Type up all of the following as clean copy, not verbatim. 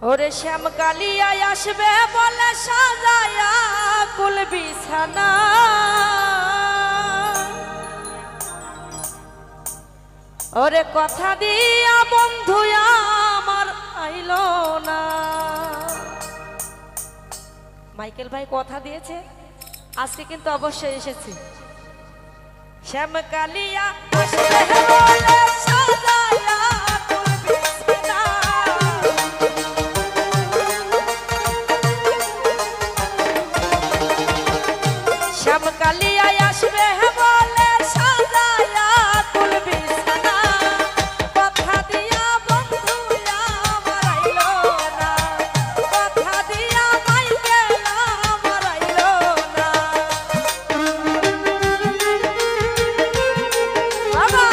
ওরে শ্যাম কালিয়া আসবে বলে সাজায়া কুল বিছানা, ওরে কথা দিয়া বন্ধু আমার আইলো না। মাইকেল ভাই কথা দিয়েছে, আজকে কিন্তু অবশ্যই এসেছি। শ্যাম কালিয়া আসবে বলে সাজায়া কুল বিছানা, শ্যাম কালিয়া আসবে বলে সাজায়া কুল বিছানা, কথা দিয়া বন্ধু আমার আইলো না, কথা দিয়া মাইকেল আমার আইলো না। বাবা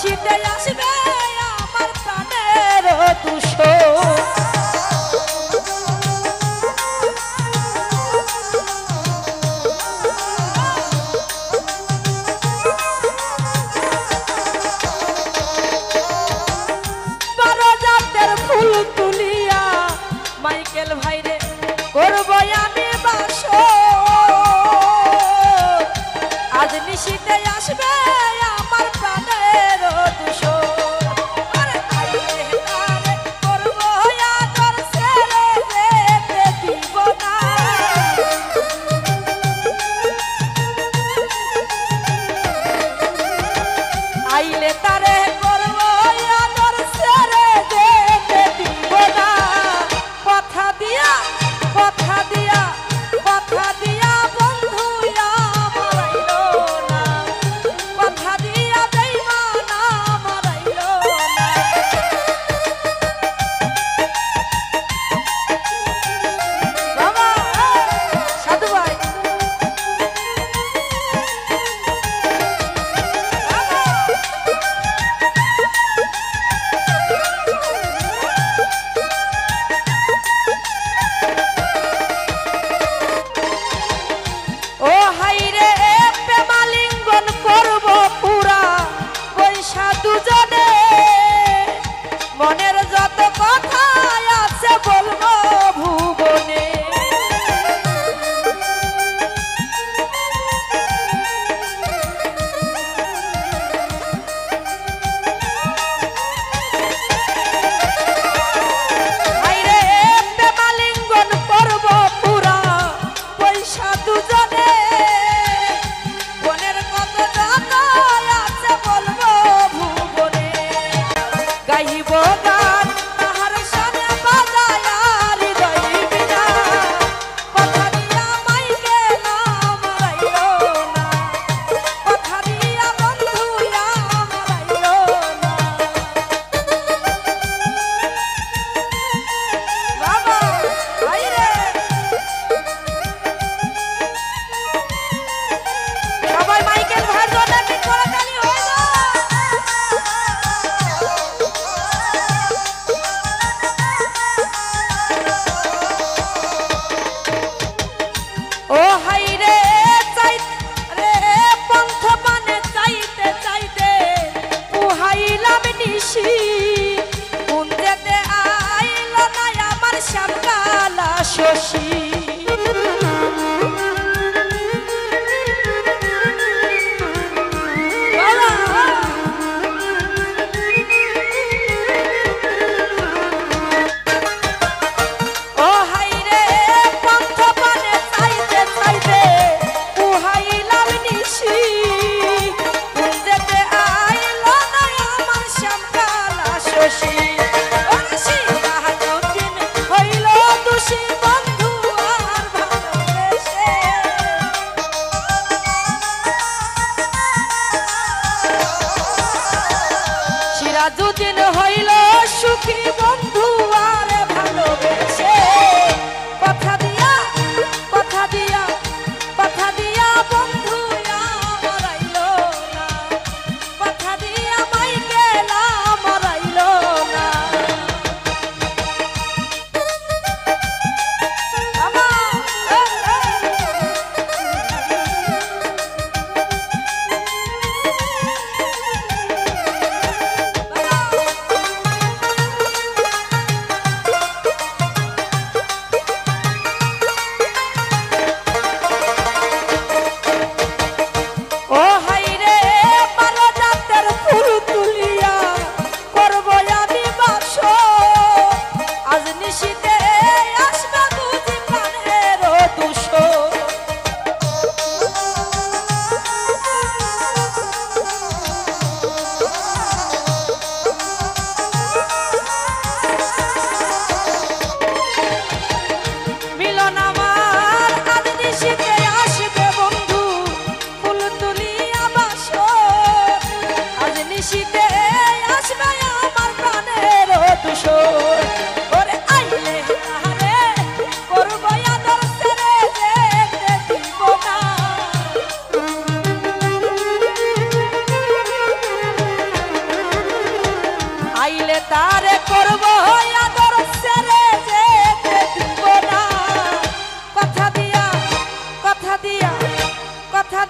শীতে আসবে আমার প্রাণের তুষো, বারোজাতের ফুল তুলিয়া মাইকেল ভাইরে করব আমি বাসো, আজ নিশীতে আসবে আমার প্রাণের দুশো।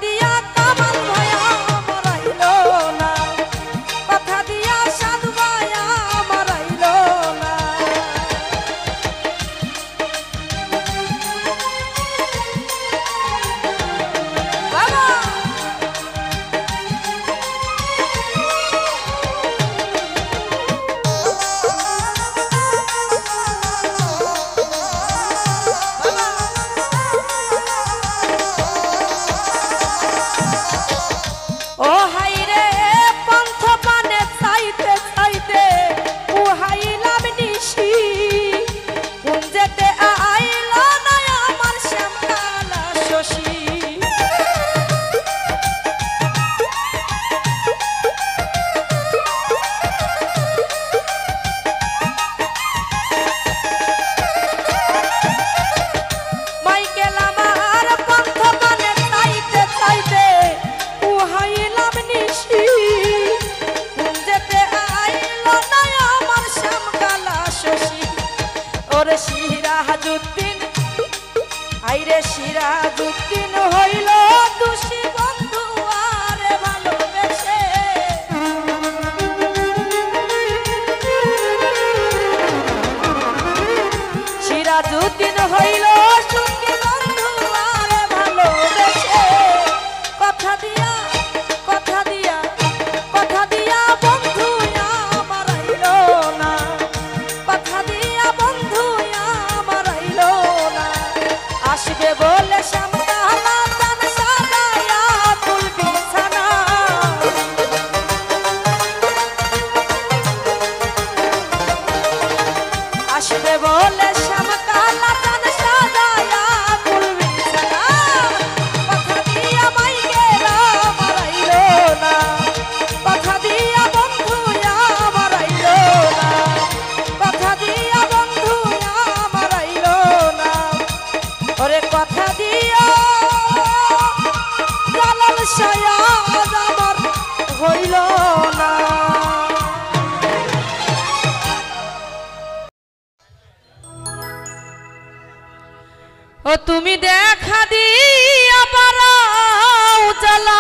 দিয়া কামাল ভাইয়া মরাইলো না, কথা দিয়া সাধু ভাইয়া মরাইলো না। বাবা ও হাইরে পন্থ পানে চাইতে চাইতে উহাইলাম নিশি, কোন যেতে আইল না আমার শ্যামকালা শশী। মাইকেল আমার পন্থ পানে চাইতে চাইতে উহাইলাম নিশি, কোন যেতে আইল না আমার শ্যামকালা শশী। ওরে সিরাজউদ্দিন আইরে সিরাজউদ্দিন হইল দোষী বন্ধু আরে ভালোবেসে। সিরাজউদ্দিন হইল সুখী বন্ধু আরে ভালোবেসে। কথা দিয়া কথা দিয়া কথা দিয়া বন্ধু আমার আইলো না, কথা দিয়া বন্ধু আমার আইলো না। আসবে বলে শ্যামকালা চান সাজায়া ফুল বিছানা, আসবে বলে শ্যামকালা চান সাজায়া ফুল বিছানা। কথা দিয়া মাইকেল আমার আইলো না, কথা দিয়া বন্ধু আমার আইলো না, কথা দিয়া বন্ধু আমার আইলো না। ওরে কথা দিয়া জালাল শায়াদ আমার হইল না। ও তুমি দেখা দিয়া পারাও জ্বালা।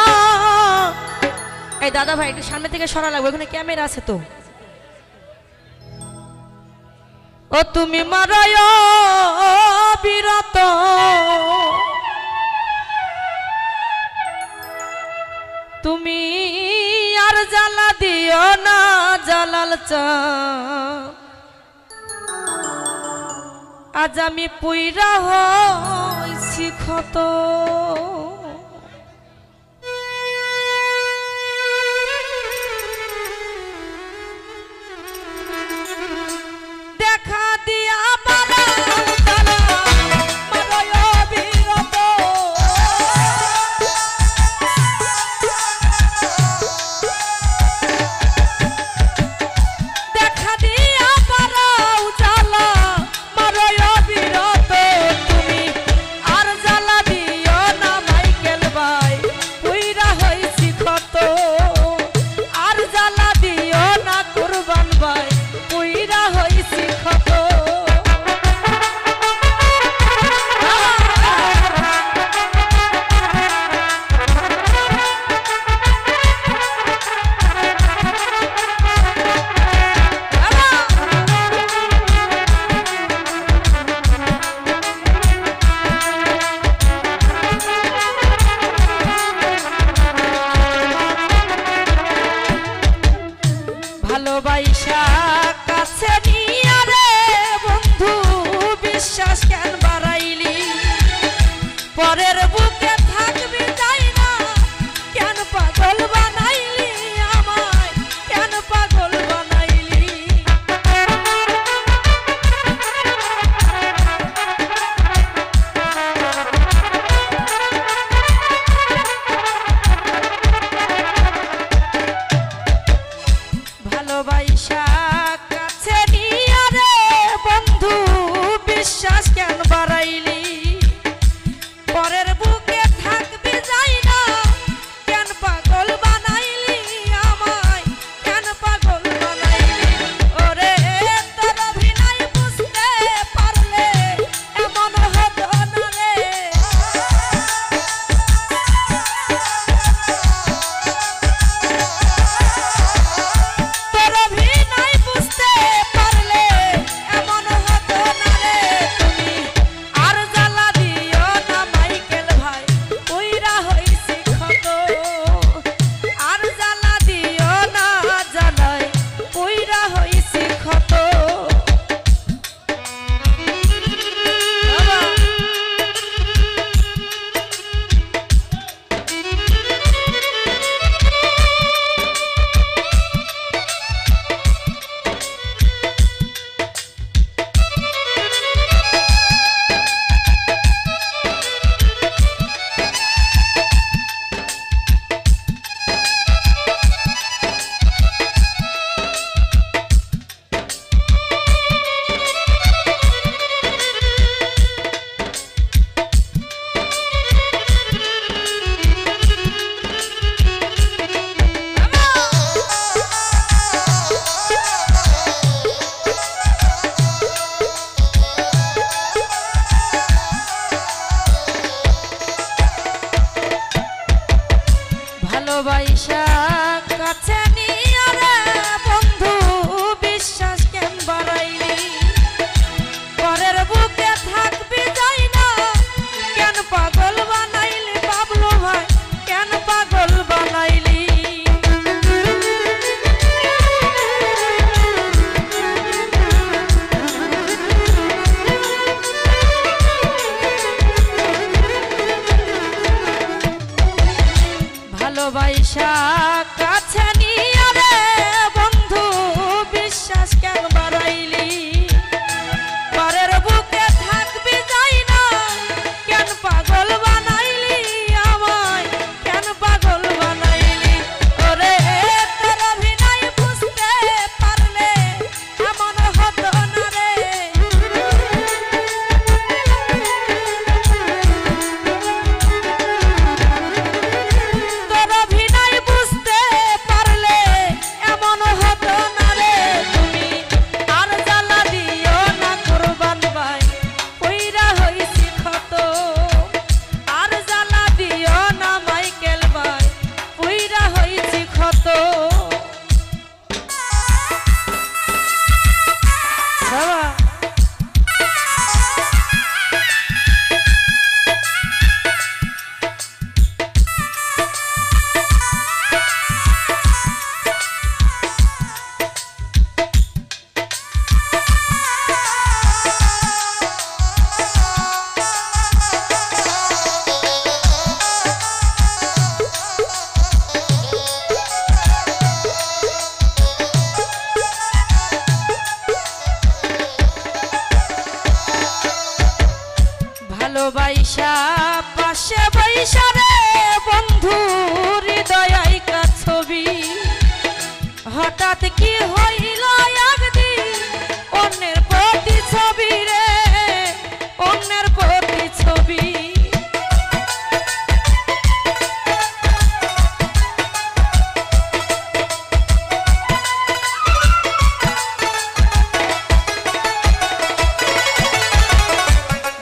এই দাদা ভাই একটু সামনে থেকে সরা লাগবে, ওখানে ক্যামেরা আছে তো। ও তুমি মারায় বিরত, তুমি আর জ্বালা দিও না জালাল চাঁদ। আজ আমি পুইরা হইছি ক্ষত, দেখা দিয়া পালাও জ্বালা মারায় বিরত। দেখা দিয়া পালাও জ্বালা মারায় বিরত, তুমি আর জ্বালা দিও না মাইকেল ভাই পুইরা হইছি ক্ষত। আর জ্বালা দিও না কুরবান ভাই পুইরা হইছি ক্ষত। ভালোবাসা কাছে নিয়া রে বন্ধু বিশ্বাস কেন বাড়াইলি, পরের বুকে থাকবি যাই না কেন পাগল বানাইলি আমায়, কেন পাগল বানাইলি। ভালোবাসা কাছে নিয়া রে বন্ধু বিশ্বাস কেন বাড়াইলি, পরের বুকে ভালোবাসা কাছে নিয়ে রে বন্ধু বিশ্বাস কেন বাড়াইলি পরের বুকে থাকবি যাই না কেন পাগল বানাইলি বাবলু ভাই কেন পাগল বানাইলি ভালোবাসা কাছে নিয়ে রে বন্ধু বিশ্বাস কেন বাড়াইলি পরের বুকে থাকবি যাই না কেন পাগল বানাইলি আমায় কেন পাগল বানাইলি ওরে তোর অভিনয় বুঝতে পারলে এমন হতো না রে ভালোবাসা পাশে বৈশা রে বন্ধু হৃদয় আইকা ছবি হঠাৎ কি হইল একদিন অন্যের প্রতি ছবি রে অন্যের প্রতি ছবি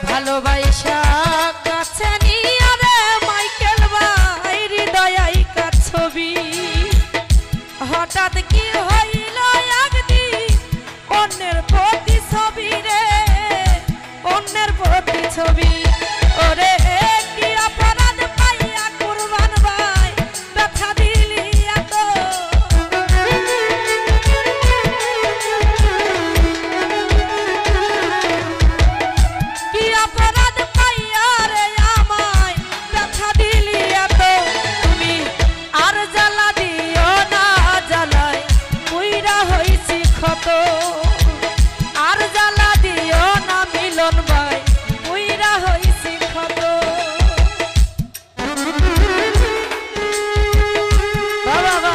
ভালোবাসা কাছে নিয়ে রে মাইকেল ভাই হৃদয় আইকা ছবি হঠাৎ কি হইল একদিন অন্যের প্রতি ছবি রে অন্যের প্রতি ছবি ওরে কি অপরাধ পাইয়া কুরবান ভাই ব্যথা দিলি এত কি অপরাধ পাইয়া রে আমায় ব্যথা দিলি এত তুমি আর জ্বালা দিও না জ্বালায় পুইরা হইছি ক্ষত আর জ্বালা দিও না মিলন ভাই পুইরা হইছি ক্ষত বাবা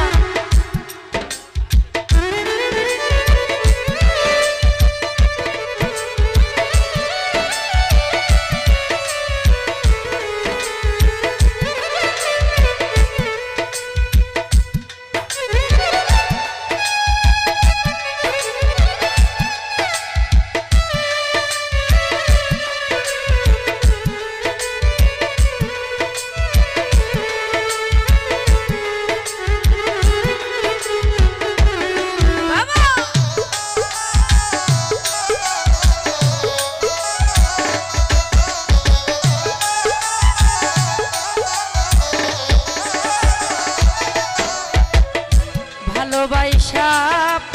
ভালোবাসা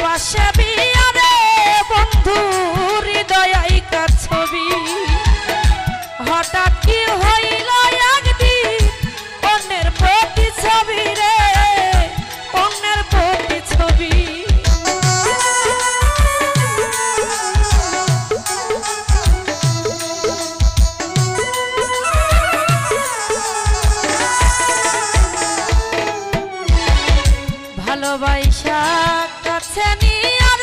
পাশে বিয়া রে বন্ধু হৃদয় আইকা ছবি হঠাৎ কি হইল একদিন অন্যের প্রতি ছবি রে অন্যের প্রতি ছবি ভালোবাসা কাছে নিয়ে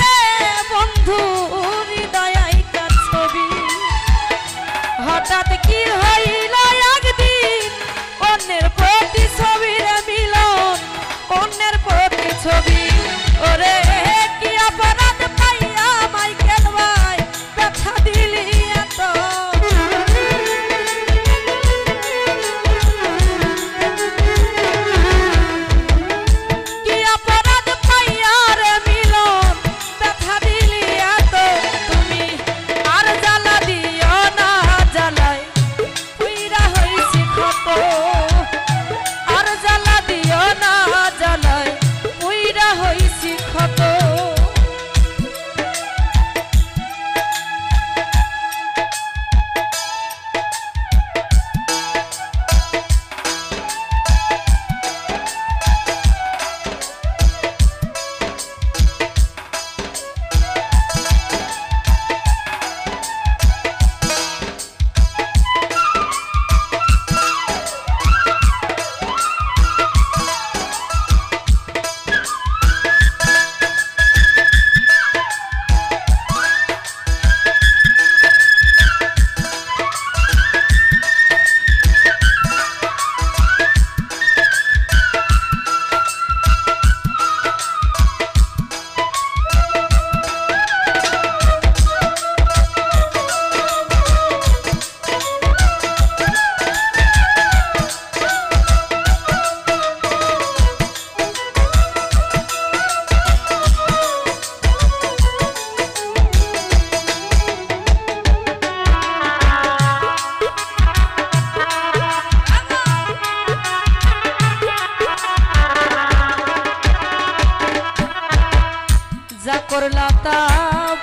করলা তা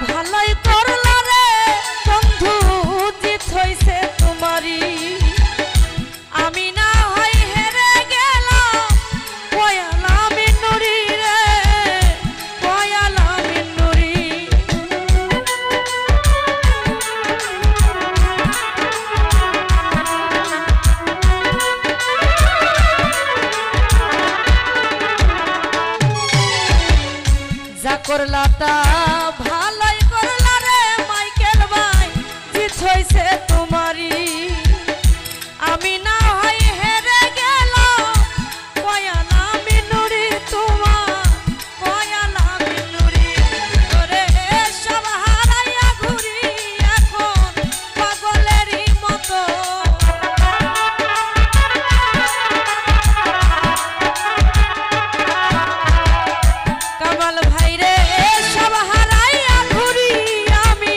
ভালোই করলা রে বন্ধু, জিত হইছে তোমারই। আমি না হয় হেরে গেলাম পয়ালা মিনুরি রে, পয়ালা মিনুরি। যা করলা তা ভালোই করলা রে মাইকেল ভাই, জিত হইছে তোমারই। আমি না হয় হেরে গেলাম পয়ালা মিনুরি, তোমার পয়ালা মিনুরি। ওরে সব হারাইয়া ঘুরি এখন পাগলেরই মতো। কামাল ভাই রে সব হারাইয়া ঘুরি আমি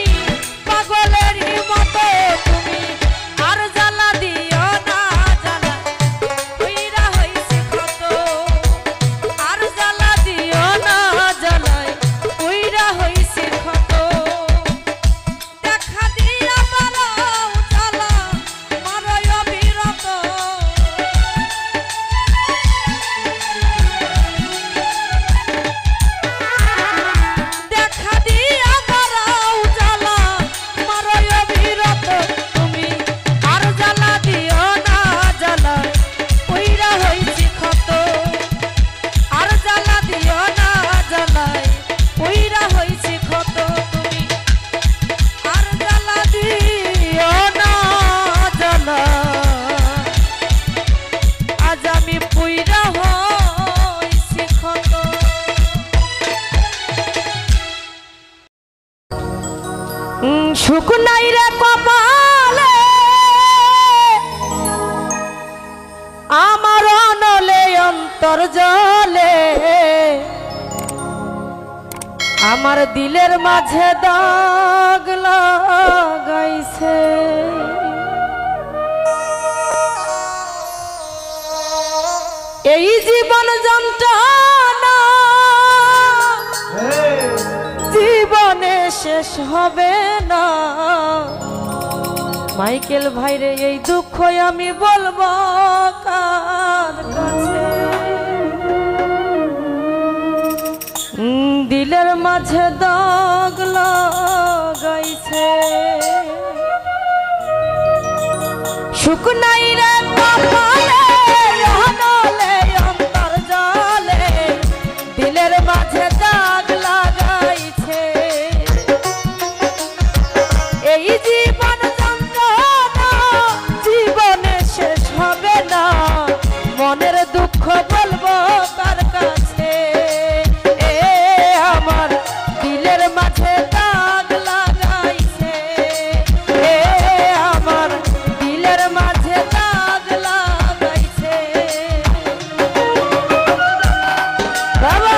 পাগলেরই মতো। তুমি আর জ্বালা দিও না, জ্বালা কইরা হইছে কত। আর জ্বালা দিও না, জ্বালাই কইরা হইছে কত। দেখা দিয়া পালাও জ্বালা মারয় অবিরত। দেখা দিয়া পালাও জ্বালা মারয় অবিরত। তুমি আর জ্বালা দিও না, জ্বালা কইরা হইছে ক্ষত। আর জ্বালা দিও না, জ্বালায় কইরা হইছে ক্ষত। তুমি আর জ্বালা দিও না, জ্বালা আজ আমি পুইরা হইছি ক্ষত। সুখ নাই রে কপালে আমার অনলে অন্তর জলে। আমার দিলের মাঝে দাগ লাগাইছে। এই জীবন যন্ত্রণা জীবনে শেষ হবে না। মাইকেল ভাইরে এই দুঃখ আমি বলবো কার কাছে। দিলের মাঝে দাগ লাগাইছে। সুখ নাই রে কপালে অনলে অন্তর জলে। দিলের মাঝে দাগ লাগাইছে। এই জীবন যন্ত্রণা জীবনে শেষ হবে না। মনের দুঃখ বলবো কার কাছে। এ আমার দিলের মাঝে দাগ লাগাইছে। এ আমার দিলের মাঝে দাগ লাগাইছে। বাবা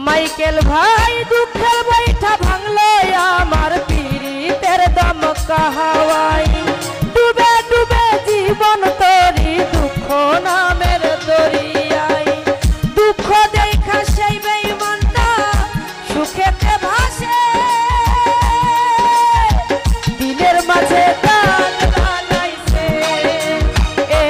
মাইকেল ভাই দুঃখের বৈঠা ভাঙলো আমার পীড়িতের দমকা হাওয়ায় ডুবে ডুবে জীবন তোরি দুঃখ নামের দরিয়ায় দুঃখ দেখা সেই বেঈমানটা সুখেতে ভাসে দিলের মাঝে দাগ লাগাইছে এ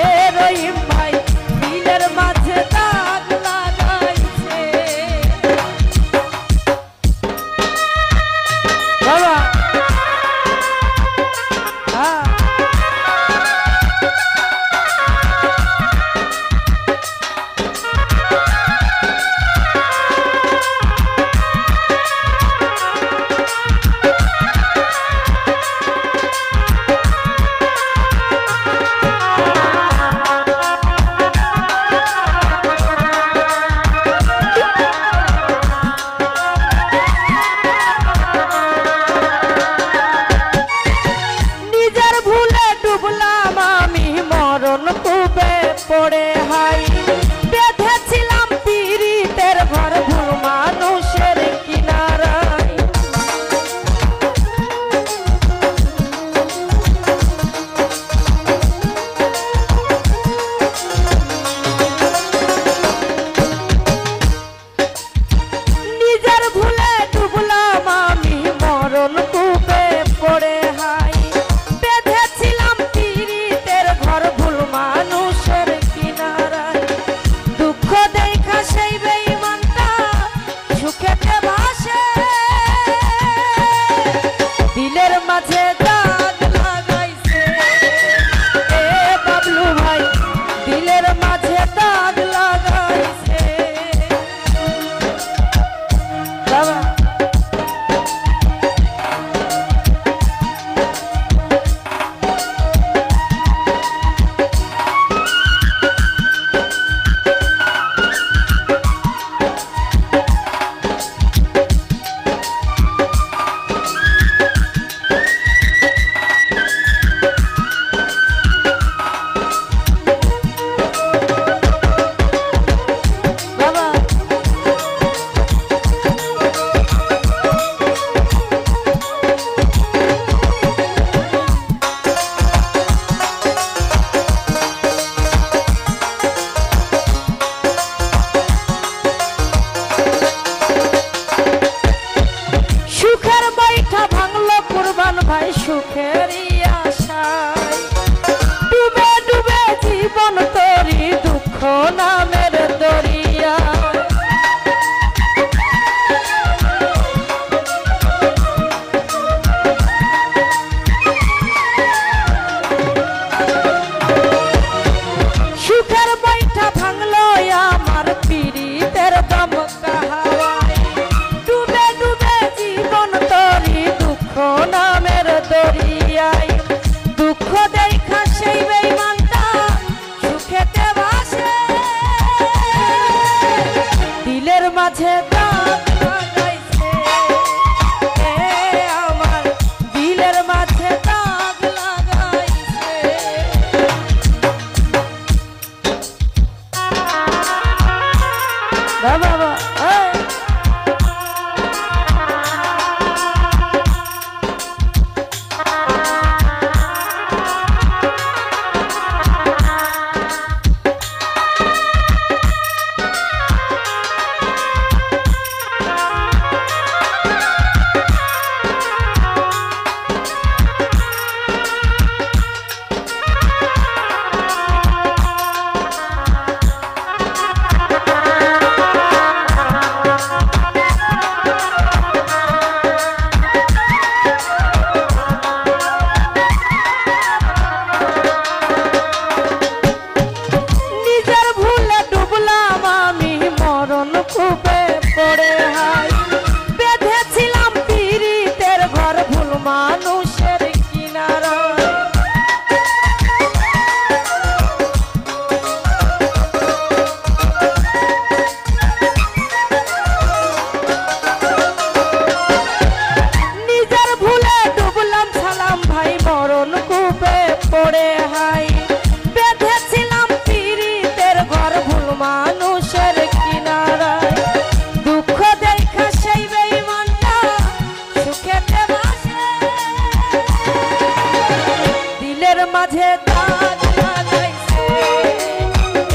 মাঝে দাগ লাগাইছে,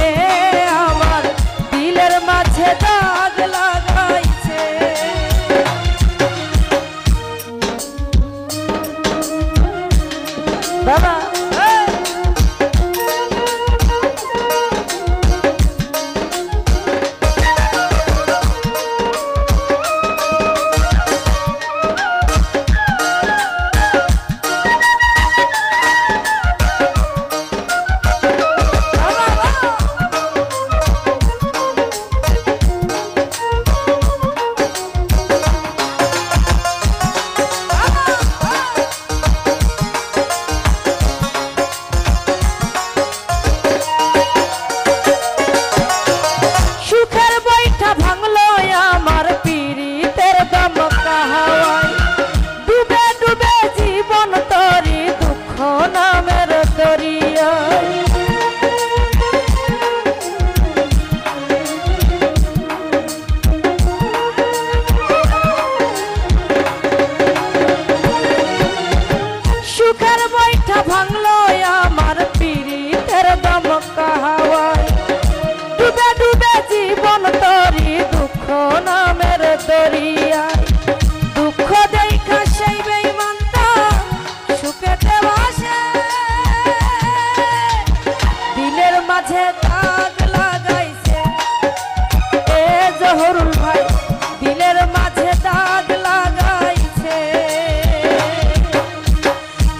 এ আমার দিলের মাঝে দাগ লাগাইছে। বাবা ভাঙলো আমার পীড়িতের দমকা হাওয়ায়, ডুবে ডুবে জীবন তরি দুঃখ নামের দরিয়ায়। দুঃখ দেখা সেই বেঈমানটা সুখেতে ভাসে, দিলের মাঝে দাগ লাগাইছে, এ জহুরুল ভাই দিলের মাঝে দাগ লাগাইছে।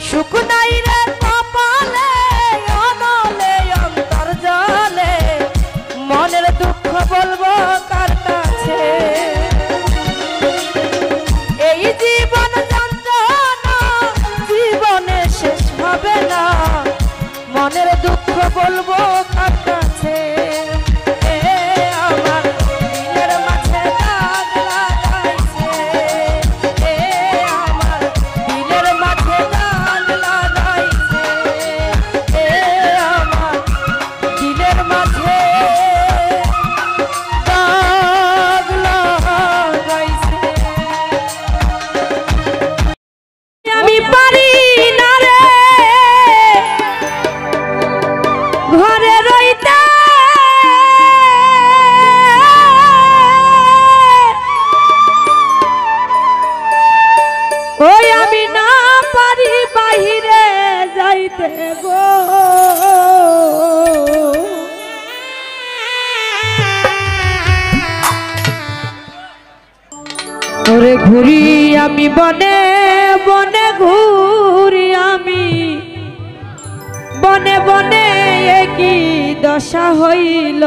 সুখ নাই রে কপালে, অনলে অন্তর জলে, মনের দুঃখ বলবো কার কাছে। এই জীবন যন্ত্রণা জীবনে শেষ হবে না, মনের দুঃখ বলবো কার কাছে। আমার দিলের মাঝে দাগ লাগাইছে, আমার দিলের মাঝে দাগ লাগাইছে, আমার দিলের মাঝে দাগ লাগাইছে। আমি পারি না রে ঘরে রইতে, ওই আমি না পারি বাহিরে যাইতে গো। ওরে ঘুরি আমি বনে বনে, ঘুরি আমি বনে বনে, কি দশা হইল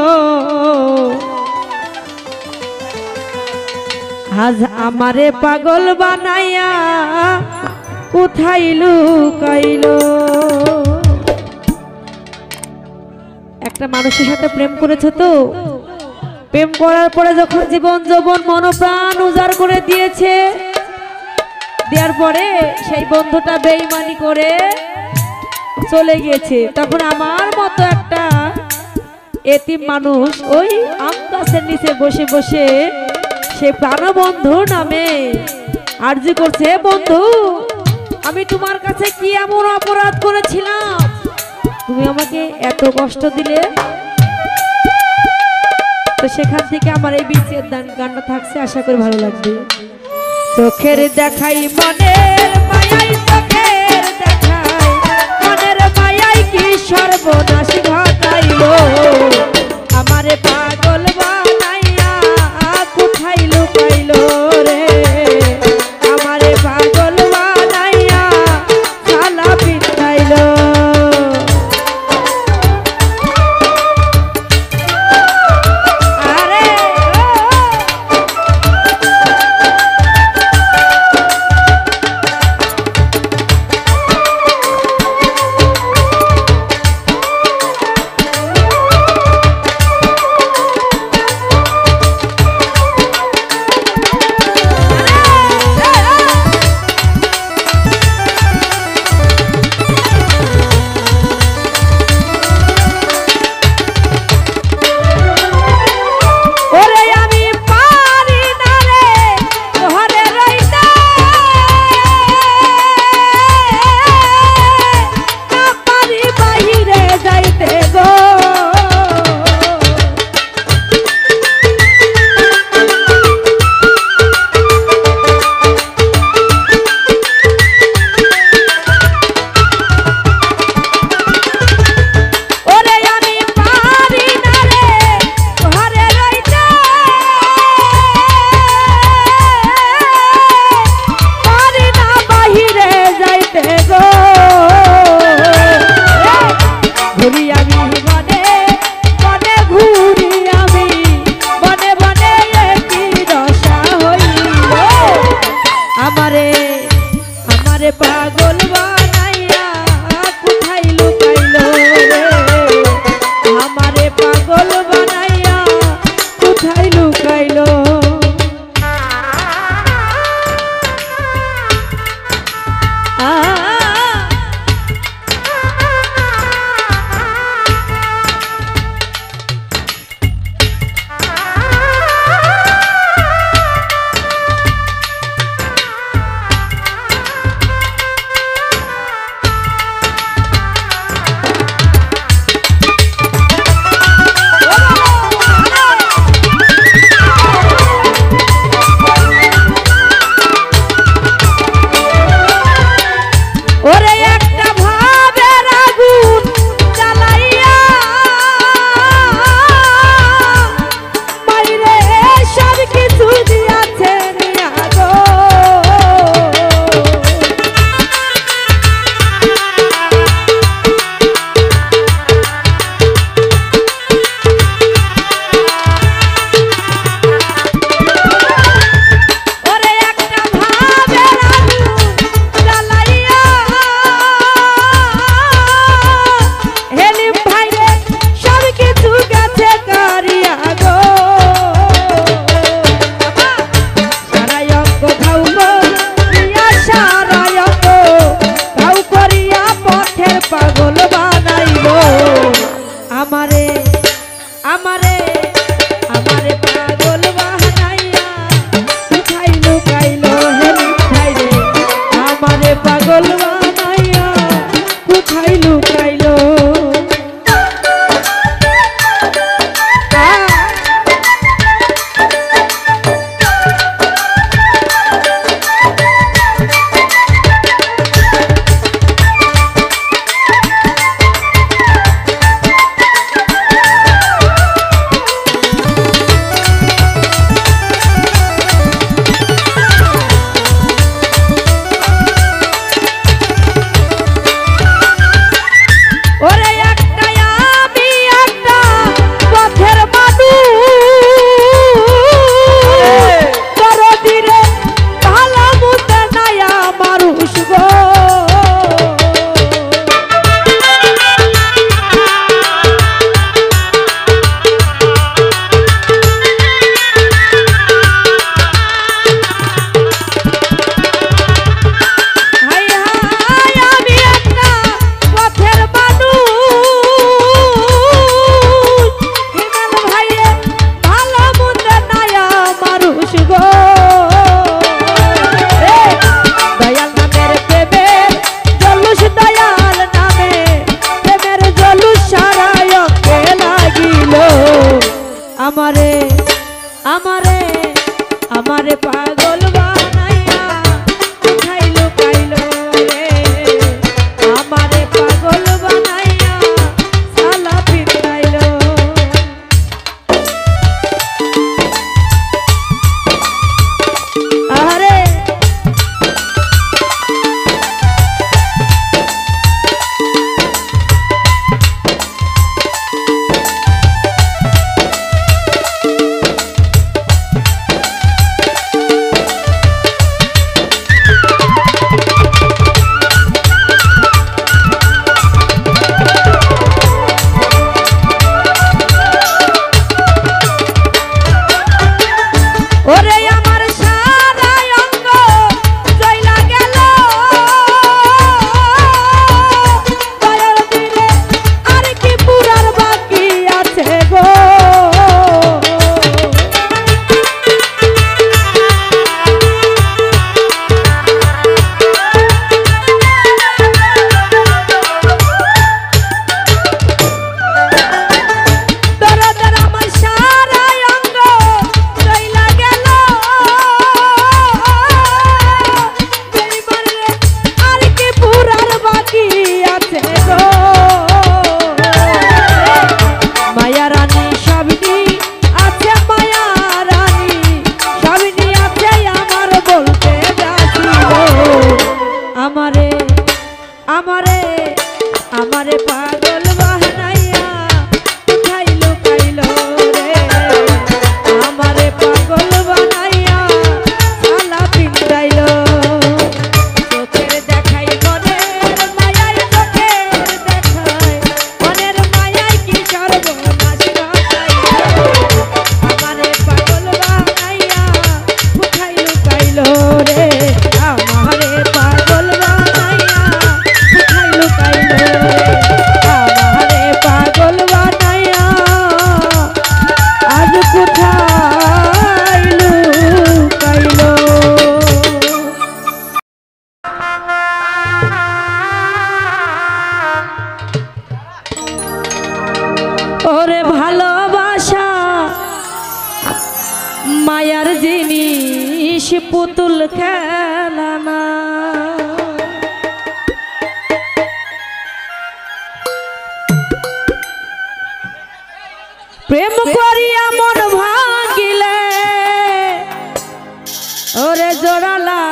আজ আমারে পাগল বানাইয়া কোথায় লুকাইল। একটা মানুষের সাথে প্রেম করেছে তো, প্রেম করার পরে যখন জীবন যৌবন মনপ্রাণ উজাড় করে দিয়েছে, দেওয়ার পরে সেই বন্ধুটা বেঈমানি করে চলে গিয়েছে, তখন আমার মতো একটা এতিম মানুষ ওই আম গাছের নিচে বসে বসে সে প্রাণবন্ধুর নামে আরজি করছে, বন্ধু আমি তোমার কাছে কি এমন অপরাধ করেছিলাম তুমি আমাকে এত কষ্ট দিলে। তো সেখান থেকে আমার এই বিচ্ছেদ গানটা থাকছে, আশা করি ভালো লাগবে। চোখের দেখাই মনের মায়াই, চোখের দেখাই মনের মায়াই কি সর্বনাশ ঘটাইলো, আমারে পাগল বানাইয়া কোথায় লুকাইলো রে, আমারে পাগল বানাইয়া শালা পিটাইলো।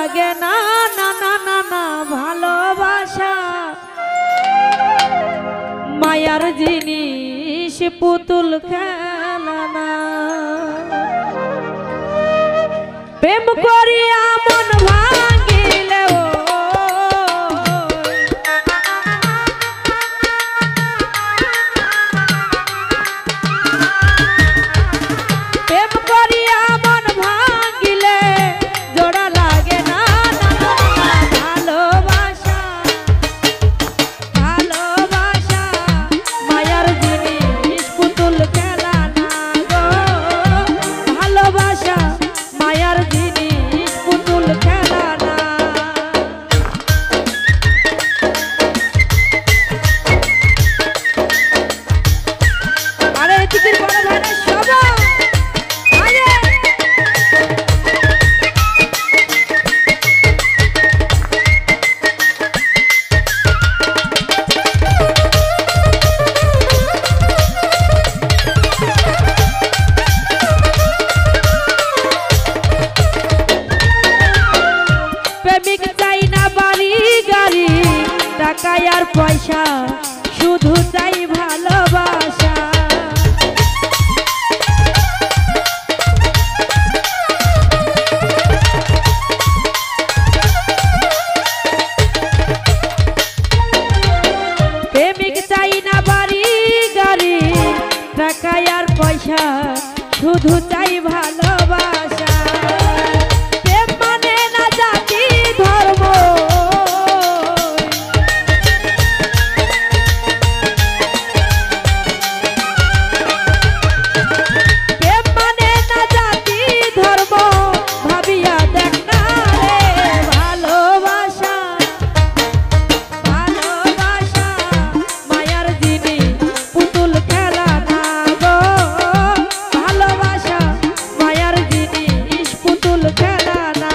লাগে না না না না না ভালোবাসা মায়ার জিনিস পুতুল খেলা না প্রেম করিয়া মন ভাঙিলে প্রেম করিয়া মন ভাঙিলে জোড়া লাগে না না না ভালোবাসা ভালোবাসা মায়ার জিনিস পুতুল খেলা না গো ভালোবাসা মায়ার জিনিস পুতুল খেলা না আরে এদিকের বড় ভাইরা সবাই প্রেমিক চাই না বাড়ি গাড়ি টাকা আর পয়সা শুধু চাই ভালোবাসা প্রেমিক চাই না বাড়ি গাড়ি টাকা আর পয়সা শুধু চাই ভালোবাসা প্রেম মানে না জাতি ধর্ম প্রেম মানে না জাতি ধর্ম ভাবিয়া দেখ না রে ভালোবাসা ভালোবাসা মায়ার জিনিস পুতুল খেলা না গো ভালোবাসা মায়ার জিনিস পুতুল খেলা না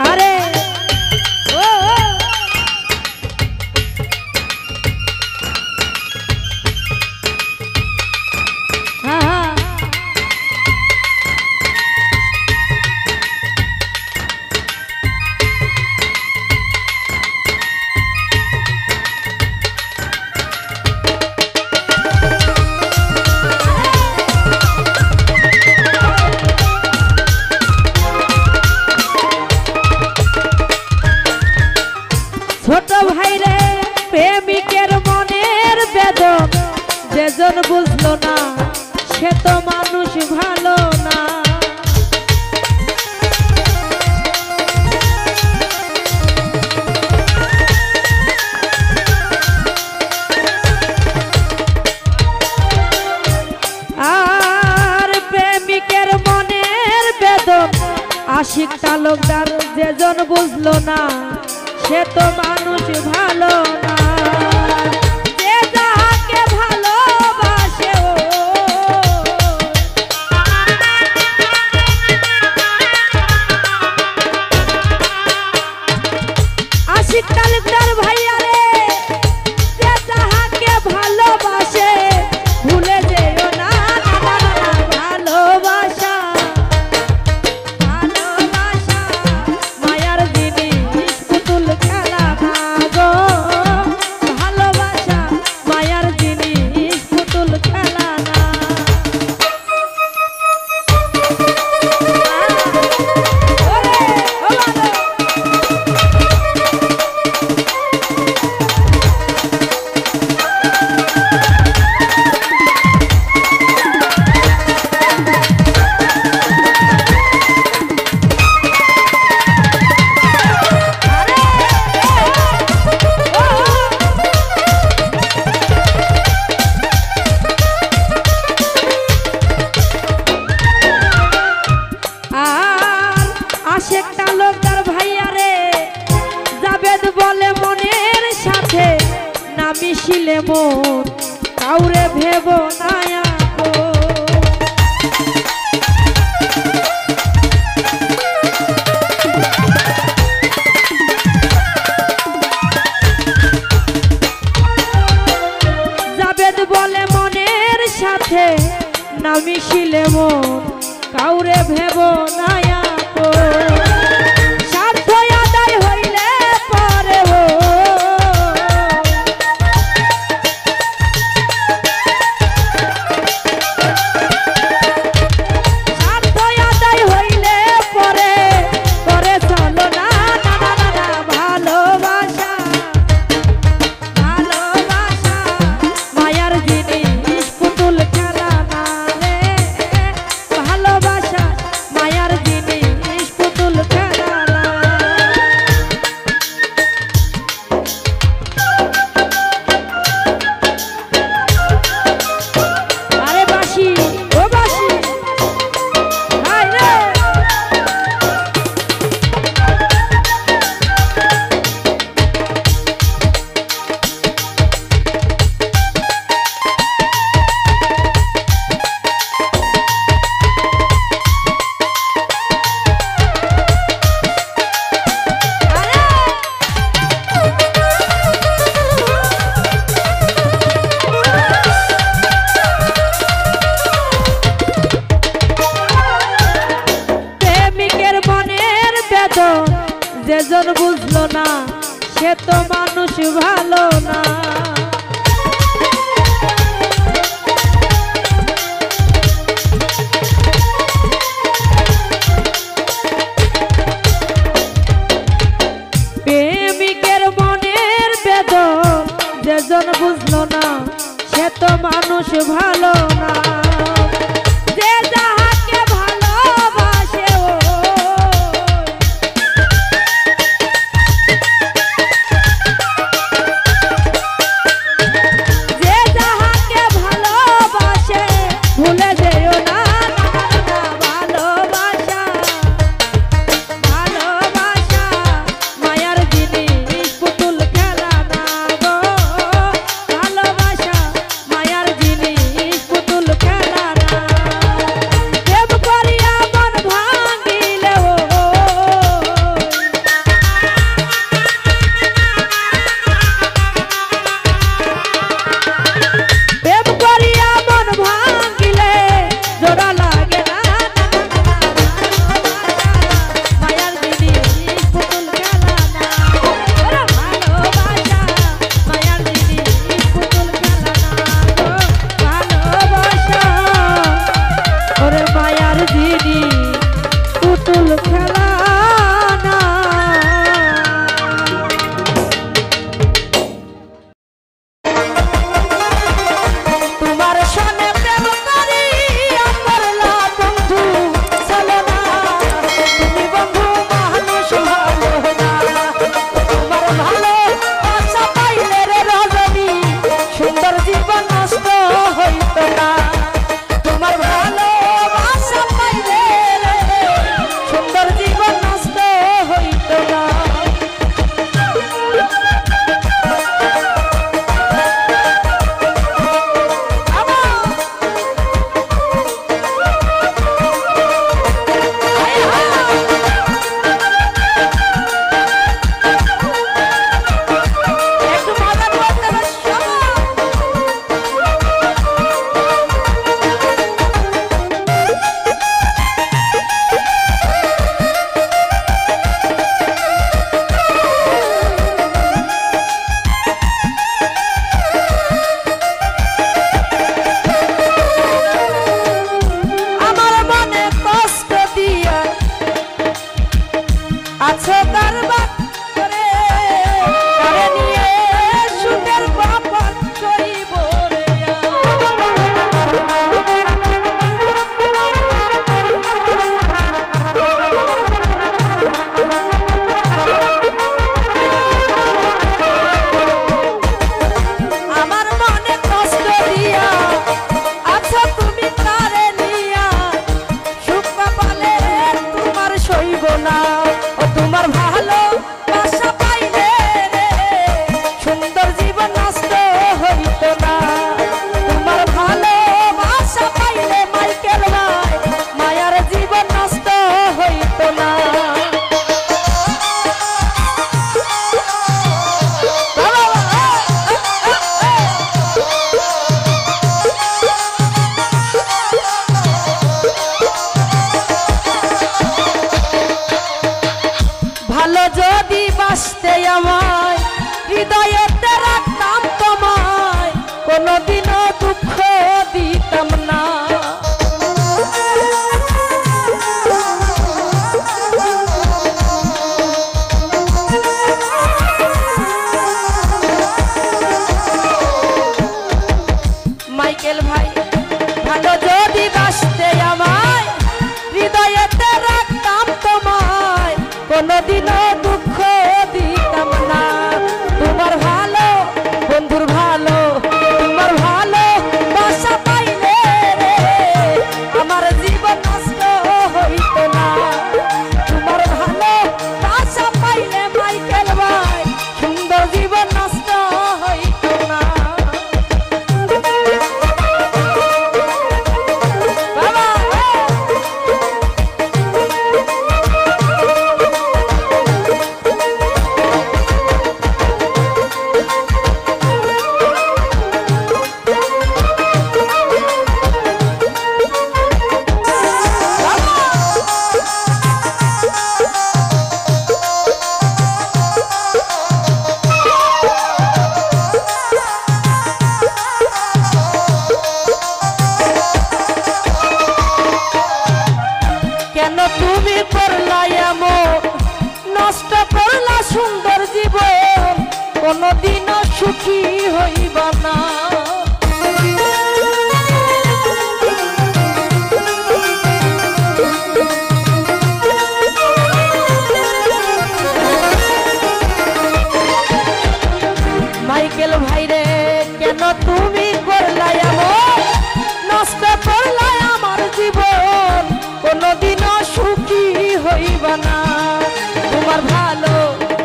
আরে ও হ্যাঁ ছোট ভাইরে প্রেমিকের মনের বেদন যেজন বুঝলো না সে তো মানুষ ভালো না আর প্রেমিকের মনের বেদন আশিক তালুকদার যেজন বুঝলো না সে তো মানুষ ভালো না যে যাহাকে ভালোবাসে ও আশিক তালুকদার ভাইয়া রে যে যাহাকে ভালোবাসে ভুলে যেও না ভালোবাসা ভালোবাসা মায়ার জিনিস পুতুল খেলা না গো ভালোবাসা মায়ার জিনিস পুতুল খেলা না ওরে ও ভালো আশেক তালুকদার ভাইয়া রে জাবেদ বলে মনের সাথে না মিশিলে মন কাউরে ভেব না জাবেদ বলে মনের সাথে না মিশিলে মন কাউরে ভেব না বেদন যেজন বুঝলো না সে তো মানুষ ভালো না। প্রেমিকের মনের বেদন যেজন বুঝলো না সে তো মানুষ ভালো না। যে যাহাকে ভালোবাসে যে যাহাকে ভালোবাসে ভুলে যেও না ভালোবাসা ভালোবাসা মায়ার জিনিস পুতুল খেলা না গো ভালোবাসা মায়ার জিনিস পুতুল খেলা না। প্রেম করিয়া মন ভাঙিলে প্রেম করিয়া মন ভাঙিলে জোড়া লাগে না মায়ার জিনিস পুতুল খেলা না। ভালোবাসা মায়ার জিনিস পুতুল খেলা না গো ভালোবাসা ওরে মায়ার জিনিস পুতুল খেলা না। তোমার সনে প্রেম করি করলা বন্ধু চলো না তুমি বন্ধু মানুষ ভালো না। তোমার ভালো আশা পাইলে রে রজনী সুন্দর জীবন নষ্ট হইত না। তোমার ভালো আশা পাইলে রে সুন্দর জীবন নষ্ট হইত না। একটু মজা করতে বসো। আমার মনে কষ্ট দিয়া আছো কারবার করে করে নিয়ে সুখের বাপন চইব রে। আমার মনে কষ্ট দিয়া আছো তুমি তারে নিয়া সুখ পালে তোমার সইব না। ও তোমার ভালো বাসা পাইলে রে সুন্দর জীবন নষ্ট হইত না। তোমার ভালো বাসা পাইলে মাইকেল ভাই মায়ার জীবন নষ্ট হইত না। ভালো যদি বাসতে আমায় হৃদয়েতে রাখতাম তোমায় কোনোদিনও দুঃখ দিতাম না। মাইকেল ভাই ভালো যদি বাসতে আমায় হৃদয়েতে রাখতাম তোমায় কোনোদিনও দুঃখ দিতাম না। তোমার ভালো বন্ধুর ভালো তোমার ভালো বাসা পাইলে রে আমার জীবন নষ্ট হইত না। তোমার ভালো বাসা পাইলে মাইকেল ভাই সুন্দর জীবন নষ্ট হইত না। বাবা কোনদিনও সুখী হইবা না। মাইকেল ভাইরে কেন তুমি করলাই এমন, নষ্ট করলাই আমার জীবন, কোনদিনও সুখী হইবা না। তোমার ভালো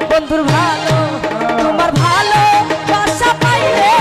বন্ধুর ভালো, তোমার ভালো বাসা পাইলে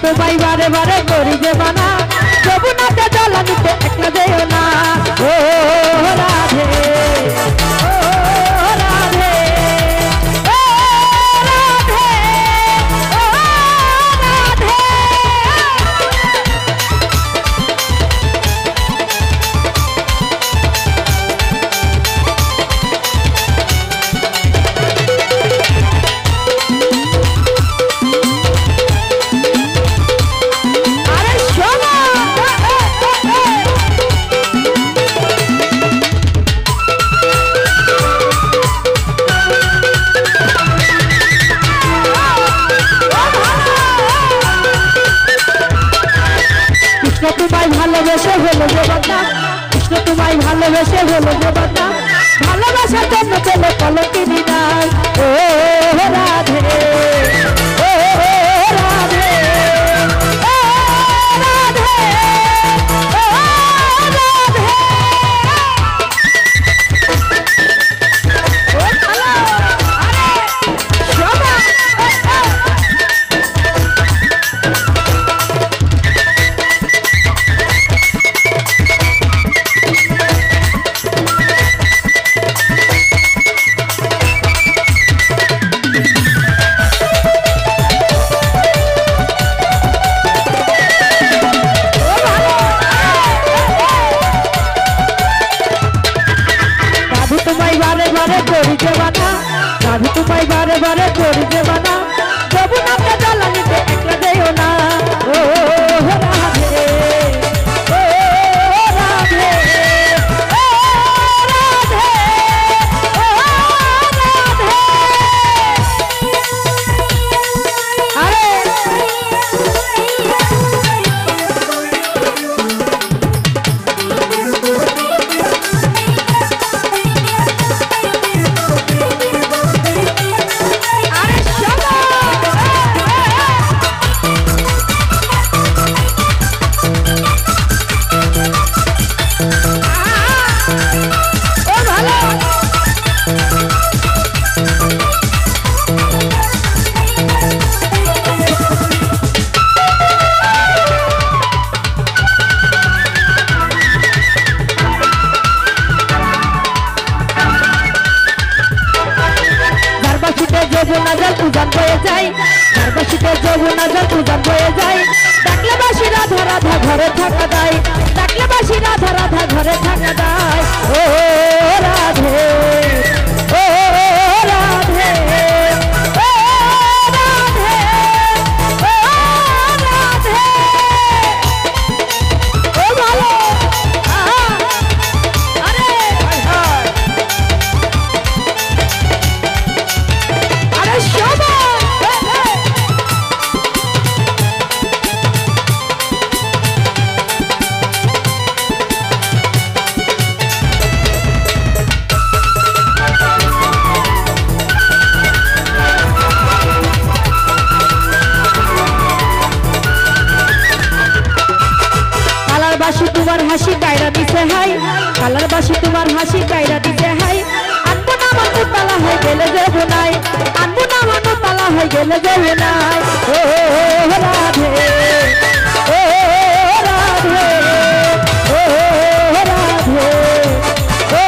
তোমায় বারে বারে করি যে মানা যমুনাতে জল আনিতে একলা যেও না ও রাধে ও রাধে ও রাধে ও রাধে তোমায় ভালোবেসে হলো যে বান্দা কৃষ্ণ তোমায় ভালোবেসে হলো যে বান্দা ভালোবাসার জন্য চলে কলঙ্কিনী নাই ও রাধে ও রাধে ও রাধে ও রাধে ও ভালো আরে শোভা করি যে বানা রাধে তোমায় বারে বারে করি যে বানা যমুনাতে জল আনিতে একলা যেও না ও রাধে ও রাধে ও রাধে ও রাধে আরে যমুনা জল উজান বয়ে যায় ধারবাসীতে যমুনা জল উজান বয়ে যায় ডাকলে বাসি রাধা রাধা ঘরে থাকা দেয় ডাকলে বাসি রাধা রাধা ঘরে থাকা দেয় ও রাধে ও রাধে ও রাধে ও রাধে ও ভালো আরে শোভা কালারবাসী তোমার হাসি কায়রা দিছে হাই কালারবাসী তোমার হাসি কায়রা দিছে হাই আনবো না মানো তালা হয়ে গেলে যাবো নাই আনবো না মানো তালা হয়ে গেলে যাবো নাই ও রাধে ও রাধে ও রাধে ও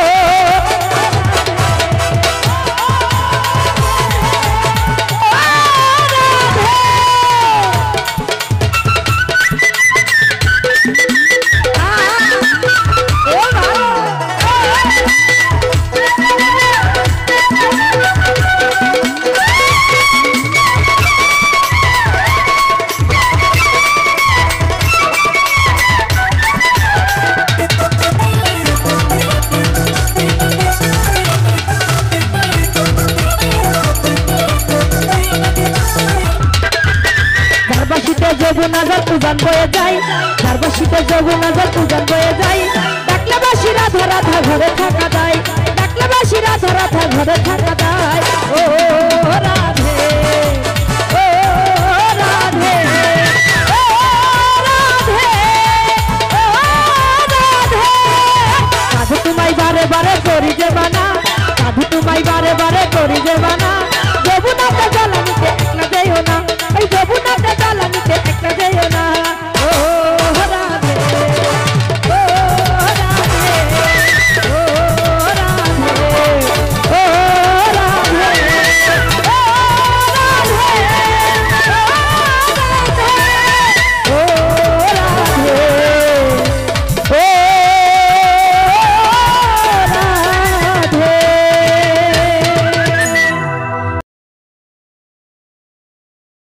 যমুনা জল উজান বয়ে যায় ধারবাসীতে যমুনা জল উজান বয়ে যায় ডাকলে বাসি রাধা রাধা ঘরে থাকা দেয় ডাকলে বাসি রাধা রাধা ঘরে থাকা দেয় ও রাধে ও রাধে ও রাধে ও রাধে সাধু তোমায় বারে বারে করি যে বানা সাধু তোমায় বারে বারে করি যে বানা